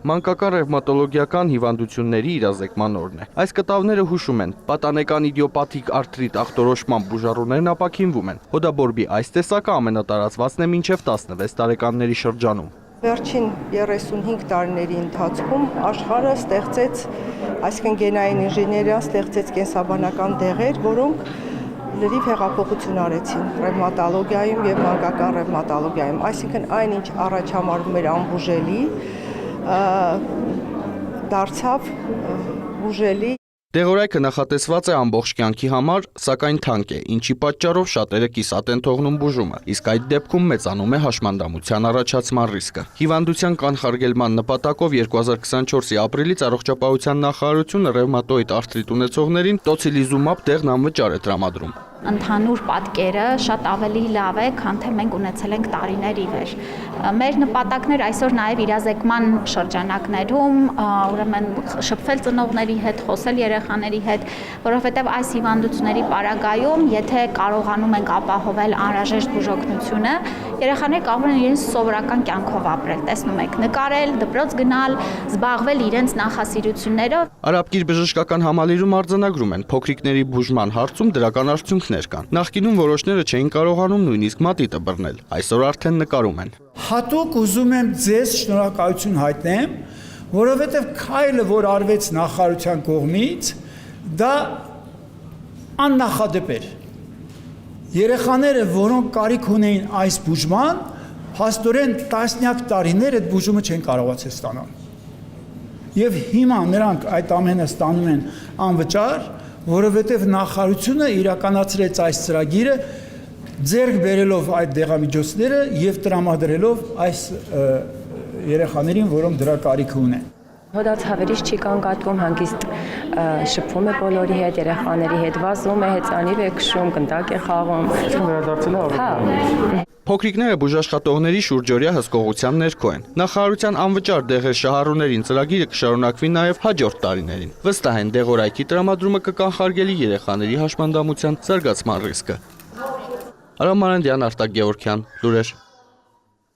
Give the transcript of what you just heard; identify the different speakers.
Speaker 1: Մանկական ռևմատոլոգիական հիվանդությունների իրազեկման օրն է։ Այս կտավները հուշում են, պատանեկան իդիոպաթիկ արթրիտ ախտորոշման բուժառուներն ապաքինվում են։ Հոդաբորբի այս տեսակը ամենատարածվածն է մինչև 16 տարեկանների շրջանում։
Speaker 2: Վերջին 35 տարիների ընթացքում աշխարհը ստեղծեց, այսինքն գենային ինժեներիան ստեղծեց կենսաբանական դեղեր, որոնք լրիվ հեղափոխություն արեցին ռևմատոլոգիայում եւ մանկական ռևմատոլոգիայում, այսինքն այնինչ առաջ համարվում էր անբուժելի, դարձավ բուժելի։
Speaker 1: Դեղորայքը նախատեսված է ամբողջ կյանքի համար, սակայն թանկ է, ինչի պատճառով շատերը կիսատ են թողնում բուժումը, իսկ այդ դեպքում մեծանում է հաշմանդամության առաջացման ռիսկը։ Հիվանդության կանխարգելման նպատակով 2024-ի ապրիլից Առողջապահության նախարարությունը ռևմատոիդ արթրիտ ունեցողներին տոցիլիզումաբ դեղն անվճար է տրամադրում։
Speaker 3: Ընդհանուր պատկերը շատ ավելի լավ է, քան թե մենք ունեցել ենք տարիներ ի վեր։ Մեր նպատակներ այսօր նաև իրազեկման շրջանակներում, ուրեմն շփվել ծնողների հետ, խոսել երեխաների հետ, որովհետև այս հիվանդությունների պարագայում, եթե կարողանում ենք ապահովել անհրաժեշտ բուժօգնությունը, երեխաները կարող են իրենց սովորական կյանքով ապրել, տեսնում եք, նկարել, դպրոց գնալ, զբաղվել իրենց նախասիրություններով։
Speaker 1: Արաբկիր բժշկական համալիրում արձանագրում են, փոքրիկների բուժման հարցում դրական արդյունքներ կան։ Նախկինում որոշները չէին կարողանում նույնիսկ մատիտը բռնել, այսօր արդեն նկարում են։
Speaker 4: Հատուկ ուզում եմ ձեզ շնորհակալություն հայտնեմ, որովհետև քայլը, որ արվեց նախարարության կողմից, դա աննախադեպ էր։ Երեխաները, որոնք կարիք ունեին այս բուժման, փաստորեն տասնյակ տարիներ այդ բուժումը չեն կարողացել ստանալ։ Եվ հիմա նրանք այդ ամենը ստանում են անվճար, որովհետև նախարարությունը իրականացրեց այս ծրագիրը ձեռք բերելով այդ դեղամիջոցները եւ տրամադրելով այս երեխաներին, որոնք դրա կարիք ունեն։
Speaker 5: Հոդած հավերից չի կանգատվում, հանգիստ շփվում է բոլորի հետ, երեխաների հետ վազում է, հեծանիվ է քշում, գնդակ է խաղում։
Speaker 1: Վերադարձել է առողջ։ Փոքրիկները բուժաշխատողների շուրջօրյա հսկողության ներքո են։ Նախարարության անվճար դեղեր շահառուներին ծրագիրը կշարունակվի նաև հաջորդ տարիներին։ Վստահ են, դեղորայքի տրամադրումը կկանխարգելի երեխաների հաշմանդամության զարգացման ռիսկը։ Արամ Մարանդյան, Արտակ Գևորգյան, լուրեր։